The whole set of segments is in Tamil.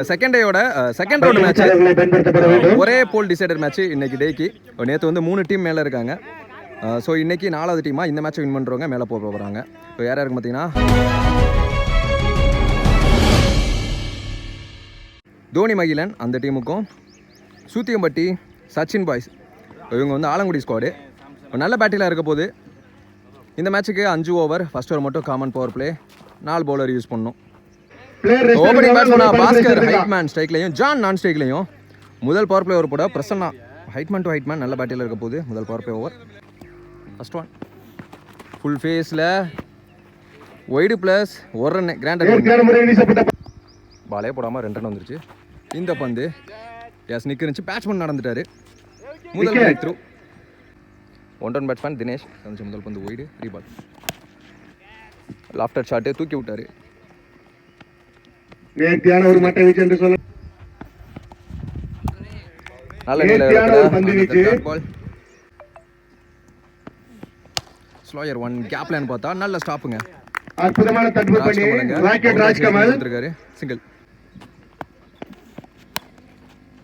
செகண்ட் டேயோட செகண்ட் ரவுண்ட் மேட்ச் ஒரே போல் டிசைடர் மேட்ச் இன்னைக்கு டேக்கு. நேற்று வந்து 3 டீம் மேலே இருக்காங்க. ஸோ இன்னைக்கு 4வது டீமாக இந்த மேட்ச்சை வின் பண்ணுறவங்க மேலே போக போகிறாங்க. இப்போ யார் யாருக்கு பார்த்தீங்கன்னா தோனி மகிழன் அந்த டீமுக்கும் சூத்தியம்பட்டி சச்சின் பாய்ஸ் இவங்க வந்து ஆலங்குடி ஸ்குவாடு. நல்ல பேட்டிலாக இருக்க போது. இந்த மேட்ச்சுக்கு 5 ஓவர், ஃபர்ஸ்ட் ஓவர் மட்டும் common power play, 4 bowler use பண்ணணும். ஓப்பனிங் பேட்ஸ்மேனா பாஸ்கர் ஹைட்மேன் ஸ்ட்ரைக்லையும் ஜான் நான் ஸ்ட்ரைக்லையும் முதல் பவர் பிளே ஓவர் போட பிரசன்னா ஹைட்மேன் டு ஹைட்மேன் நல்ல பேட்டில் இருக்க போது. முதல் power play over first one full ஃபேஸில் ஒய்டு ப்ளஸ் 1 ரன் கிராண்ட் பாலே போடாமல் 2 ரன் வந்துருச்சு. இந்த பந்து எஸ் நிற்க இருந்துச்சு, பேட்ஸ்மேன் நடந்துட்டாரு. முதல் break through 1 run batsman Dinesh கொஞ்சம் முதல் பந்து ஒய்டு ரீபால் லாஃப்டர் ஷாட்டு தூக்கி விட்டாரு. நேர்த்தியான ஒரு மட்டை வீச்சு என்று சொல்ல ஸ்லோயர் 1 கேப் லைன் பார்த்தா நல்ல ஸ்டாப்புங்க. அற்புதமான தட்டு பண்ணி ராக்கெட் ராஜ்கமல் இருக்காரு. சிங்கிள்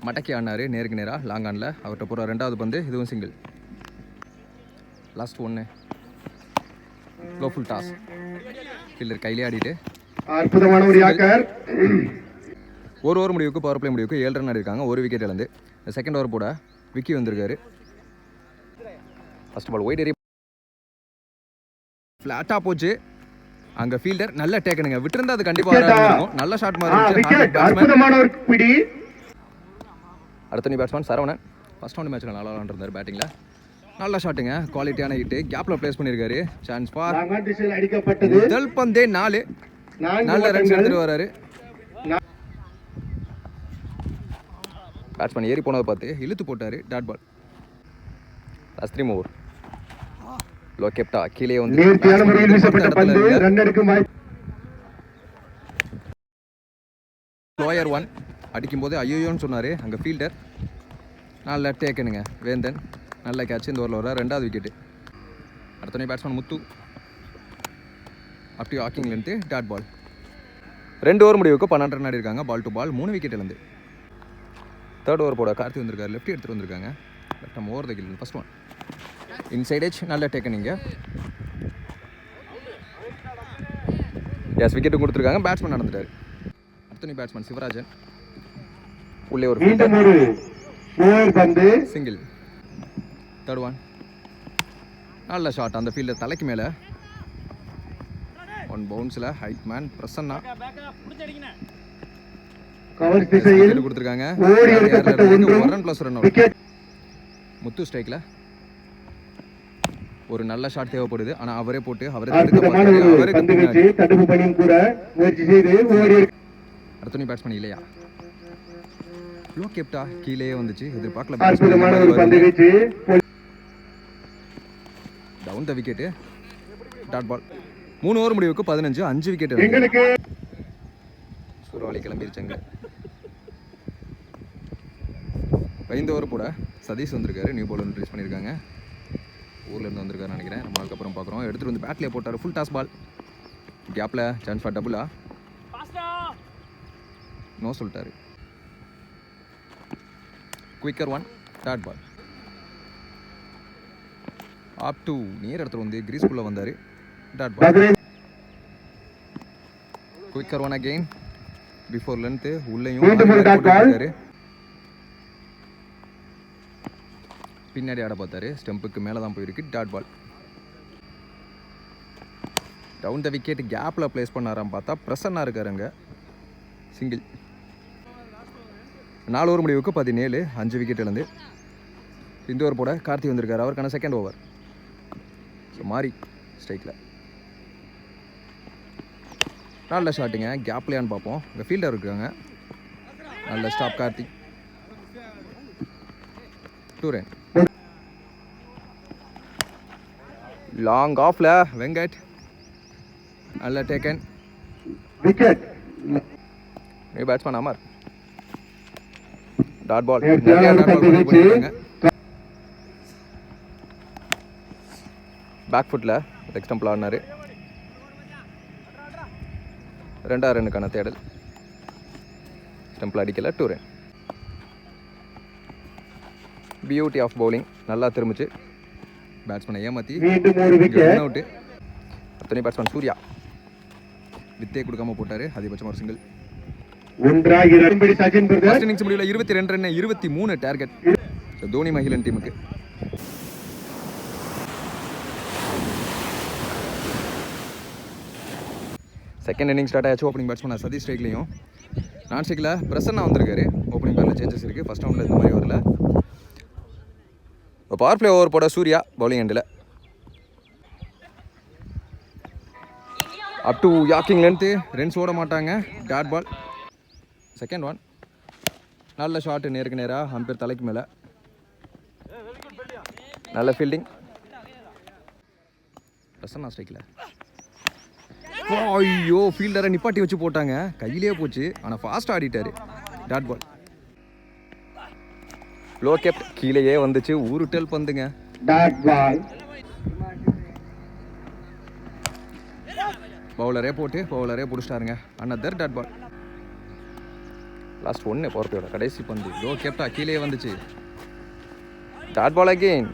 மடக்கி ஆனாரு நேருக்கு நேரா லாங் ஆன்ல அவர்கிட்ட போற 2வது பந்து இதுவும் single. Last 1 low full toss fielder கையிலே ஆடிட்டு அற்புதமான ஒரு யாக்கர். ஒரு ஓவர் முடிவுக்கு பவர் பிளே முடிவுக்கு 7 ரன் ஆடிருக்காங்க. ஒரு விக்கெட் இழந்து செகண்ட் ஓவர் போட விக்கி வந்திருக்காரு. ஃபர்ஸ்ட் பால் ஒயிட் ஏரியா ஃப்ளாட்டாக போச்சு. அங்கே ஃபீல்டர் நல்ல டேக்கனுங்க, விட்டுருந்தா அது கண்டிப்பாக இருக்கும். நல்ல ஷாட் மாதிரி அடுத்த பேட்ஸ்மேன் சரவணன் ஃபர்ஸ்ட் ஒன் மேட்ச்சில் நல்லா விளாண்டுருந்தார். பேட்டிங்கில் நல்ல ஷாட்டுங்க, குவாலிட்டியான ஹிட்டு, கேப்பில் பிளேஸ் பண்ணியிருக்காரு. சான்ஸ் ஃபார் முதல் பந்தே 4 நல்ல ரன்ஸ் எடுத்துட்டு வராரு. பேட்ஸ்மேன் ஏறி போனதை பார்த்து இழுத்து போட்டாரு. Dot ball last 3 over low கெப்டா கீழே வந்து ஸ்லோயர் 1 அடிக்கும் போது ஐயோன்னு சொன்னாரு அங்கே ஃபீல்டர். நல்ல டேக்கனுங்க வேந்தன், நல்ல கேட்ச். இந்த ஓவரில் வர 2வது விக்கெட்டு. அடுத்த பேட்ஸ்மேன் முத்து அப்படி வாக்கிங்லேருந்து டாட் பால் 2 ஓவர் முடிவுக்கு 12 ரன் ஆடிருக்காங்க. பால் டு பால் 3 விக்கெட் இருந்து 3rd ஓவர் போட கார்த்தி வந்திருக்காரு. லெஃப்ட் எடுத்துகிட்டு வந்திருக்காங்க. லெஃப்ட் ஓவர் த கில் ஃபர்ஸ்ட் ஒன் இன்சைட் எட்ஜ் நல்ல டேக்கனிங்க. எஸ் விக்கெட்டும் கொடுத்துருக்காங்க. பேட்ஸ்மேன் நடந்துட்டாரு. அடுத்த பேட்ஸ்மேன் சிவராஜன் உள்ளே ஒரு சிங்கிள். 3rd ஒன் நல்ல ஷாட் அந்த ஃபீல்டர் தலைக்கு மேலே 1 பவுன்ஸில் ஹைட்மேன் பிரசன்னா கொடுத்துருக்காங்க. 1 run plus run out. Muthu ஸ்ட்ரைக்கில் ஒரு நல்ல ஷாட் தேவைப்படுது. ஆனால் அவரே போட்டு அவரே அடுத்த பேட்ஸ்மேன் இல்லையா லோ கேப்டா கீழே வந்துச்சு. எதிர்பார்க்கல down the wicket. Dot ball 3 over முடிவுக்கு 15 5 விக்கெட். சூறாவளி கிளம்பிருச்சாங்க. 5 ஓவர் போட சதீஷ் வந்திருக்காரு. நியூ பவுலர் இன்ட்ரடியூஸ் பண்ணியிருக்காங்க. ஊர்லேருந்து வந்திருக்காரு நினைக்கிறேன். ரொம்ப நாளுக்கு அப்புறம் பார்க்குறோம். எடுத்துகிட்டு வந்து பேட்லேயே போட்டார். ஃபுல் டாஸ் பால் கேப்பில் சான்ஸ் ஃபார் டபுளா நோ சொல்லிட்டாரு. Quicker 1 dot ball up to near இடத்துல வந்து கிரீஸ்குள்ளே வந்தார். Dot ball quicker 1 again before length உள்ளேயும் பின்னாடி ஆட பார்த்தாரு. ஸ்டெம்புக்கு மேலே தான் போயிருக்கு. Dot ball down the wicket கேப்பில் பிளேஸ் பண்ணாராம் பார்த்தா பிரசன்னாக இருக்காருங்க. சிங்கிள். 4 ஓவர் முடிவுக்கு 17 5 விக்கெட் இழந்து இந்த ஓவர் போட கார்த்தி வந்திருக்காரு. அவருக்கான செகண்ட் ஓவர். ஸோ மாறி ஸ்ட்ரைக்கில் நல்ல ஷாட்டுங்க, கேப்லையான்னு பார்ப்போம். இங்கே ஃபீல்டர் இருக்காங்க. நல்ல ஸ்டாப் கார்த்திக். 2 ரன். லாங் ஆஃப்ல வெங்கட் நல்ல taken wicket. Batsman Amar dot ball. Back ஃபுட்டில் லெக் ஸ்டம்பில் ஆடினார். 2வது ரன்னுக்கான தேடல். ஸ்டம்பில் அடிக்கல 2 ரன். பியூட்டி ஆஃப் பவுலிங், நல்லா திரும்பிச்சு பேட்ஸ்மேனை ஏமாற்றி மீண்டும் ஒரு விக்கெட். Run out. அத்தனை பேட்ஸ்மேன் சூர்யா வித்தே கொடுக்காம போட்டார், அதிகபட்சம் ஒரு சிங்கிள். ஒன்றாகி ரன்படி சச்சின் பிரதர். ஃபர்ஸ்ட் இன்னிங்ஸ் முடிவில் 22 ரன் 23 டார்கெட் தோனி மகிழன் டீமுக்கு. செகண்ட் இன்னிங் ஸ்டார்ட் ஆச்சு. ஓப்பனிங் பேட்ஸ்மேன் சதீஷ் ஸ்ட்ரைக்லையும் நான் ஸ்ட்ரைக்கில் பிரசன்னா வந்திருக்காரு. ஓப்பனிங் பேரில் சேஞ்சஸ் இருக்குது. ஃபர்ஸ்ட் ரவுண்டில் இந்த மாதிரி வரல. இப்போ பவர் பிளே ஓவர் போட சூர்யா பவுலிங் எண்டில். அப் டு யாக்கிங் லென்த்து, ரன்ஸ் ஓட மாட்டாங்க. Dot ball. செகண்ட் ஒன், நல்ல ஷாட்டு நேருக்கு நேராக அம்பேர் தலைக்கு மேலே. நல்ல ஃபீல்டிங். பிரசன்னா ஸ்ட்ரைக்கில். ஐயோ, ஃபீல்டரை நிப்பாட்டி வச்சு போட்டாங்க, கையிலே போச்சு. ஆனால் ஃபாஸ்ட் ஆடிட்டாரு. Dot ball. லோ கேப்ட், கீழேயே வந்துச்சு. ஊருட்டல் பந்துங்க. Dot ball. பவுலரே போட்டு பவுலரே பிடிச்சிட்டாருங்க. Another dot ball. லாஸ்ட் ஒன்று பவர் பிளேயோட கடைசி பந்து. லோ கேப்டா கீழே வந்துச்சு. Dot ball again.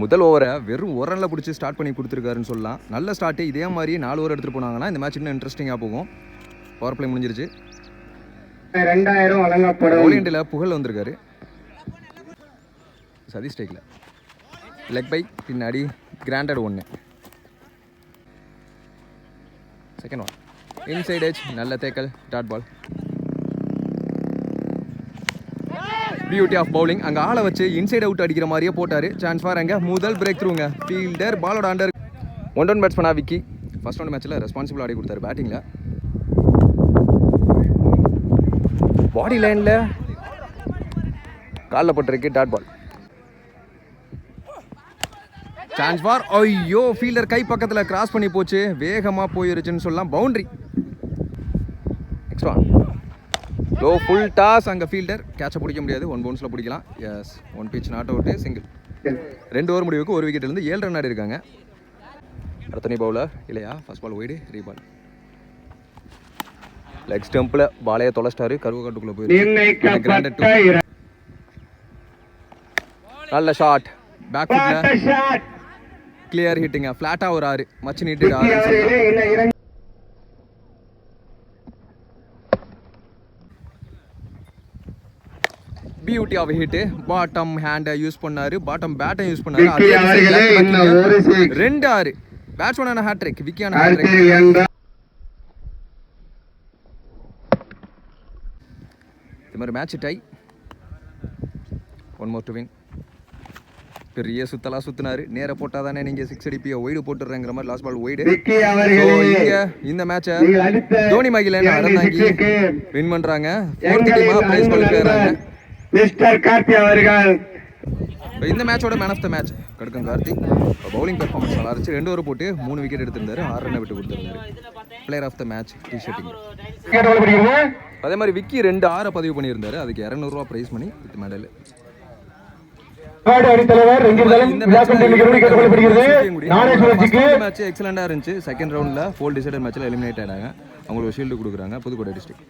முதல் ஓவரை வெறும் ஒரு ரனில் பிடிச்சி ஸ்டார்ட் பண்ணி கொடுத்துருக்காருன்னு சொல்லலாம். நல்ல ஸ்டார்ட்டு. இதே மாதிரி 4 ஓவர் எடுத்துகிட்டு போனாங்கன்னா இந்த மேட்ச் இன்னும் இன்ட்ரெஸ்டிங்காக போகும். பவர் பிளே முடிஞ்சிருச்சு. 2000 வழங்கப்படும். ஓலியண்டில் புகழ் வந்திருக்காரு. சதீஷ் ஸ்ட்ரைக்கில். லெக் பை பின்னாடி granted 1. Second one, inside edge, நல்ல தேக்கல். Dot ball. Beauty of bowling. அங்கே ஆளை வச்சு இன்சைட் அவுட் அடிக்கிற மாதிரியே போட்டார். சான்ஸ் ஃபார் அங்கே முதல் பிரேக் த்ரூங்க. ஃபீல்டர் பாலோட அண்டர். 1-1 பேட்ஸ்மேனா விக்கி ஃபர்ஸ்ட் ஒன் மேட்ச்சில் ரெஸ்பான்சிபிள் ஆடி கொடுத்தாரு பேட்டிங்கில். பாடி லைனில் காலில் போட்டிருக்கு. Dot ball. சான்ஸ் ஃபார், ஐயோ, ஃபீல்டர் கை பக்கத்தில் கிராஸ் பண்ணி போச்சு. வேகமாக போயிருச்சுன்னு சொல்லலாம். Boundary. Next one, low full toss. அங்கே ஃபீல்டர் கேட்சை பிடிக்க முடியாது. 1 பவுன்ஸில் பிடிக்கலாம். Yes, 1 pitch not out. Single. 2 over முடிவுக்கு 1 விக்கெட்லேருந்து 7 ரன் ஆடி இருக்காங்க. அடுத்த பவுலர் இல்லையா. ஃபர்ஸ்ட் பால் ஒய்டு, ரீபால். லெக் ஸ்டம்பில் பாலையை தொலைச்சிட்டாரு. கருவக்காட்டுக்குள்ளே போயிருக்கு. நல்ல ஷாட். பேக் ஃபுட்டில் கிளியர் ஹிட்டுங்க. ஃப்ளாட்டாக ஒரு 6 மச்சு நீட்டு 6. Beauty of hit. பாட்டம் ஹேண்டை யூஸ் பண்ணாரு, பாட்டம் பேட்டை யூஸ் பண்ணாரு. 2 6 பேட்ஸ்மேனான ஹேட்ரிக். விக்கியான ஹேட்ரிக். இது மாதிரி match tie. 1 more to win. பெரிய சுத்தலாம் சுத்தினாரு. நேர போட்டா தானே நீங்க 6 அடிப்பியோ, ஒய்டு போட்டுறேங்கிற மாதிரி லாஸ்ட் பால் ஒய்டு. இந்த மேட்சை தோனி மகிழன் அறந்தாங்கி வின் பண்றாங்க. 4th டீமா பிளேஸ் குவாலிஃபையராங்க. மிஸ்டர் கார்த்தி அவர்கள். இந்த மேட்சோட மேன் ஆஃப் த மேட்ச் கடுக்கம் கார்த்திக். பவுலிங் பெர்ஃபார்மன்ஸ் நல்லா இருந்துச்சு. 2 ஓவர் போட்டு 3 விக்கெட் எடுத்திருந்தாரு. 6 ரன் விட்டு கொடுத்திருந்தாரு. பிளேயர் ஆஃப் த மேட்ச் டி-ஷர்ட்டிங். அதே மாதிரி விக்கி 2 6 பதிவு பண்ணியிருந்தாரு. அதுக்கு 200 ரூபா பிரைஸ் பண்ணி வித் மெடல். மேட்ச் எக்ஸலண்டா இருந்துச்சு. செகண்ட் ரவுண்ட்ல 4 டிசைடட் மேட்ச்ல எலிமினேட் ஆனாங்க. அவங்களுக்கு ஷீல்டு கொடுக்குறாங்க புதுக்கோட்டை டிஸ்ட்ரிக்ட்.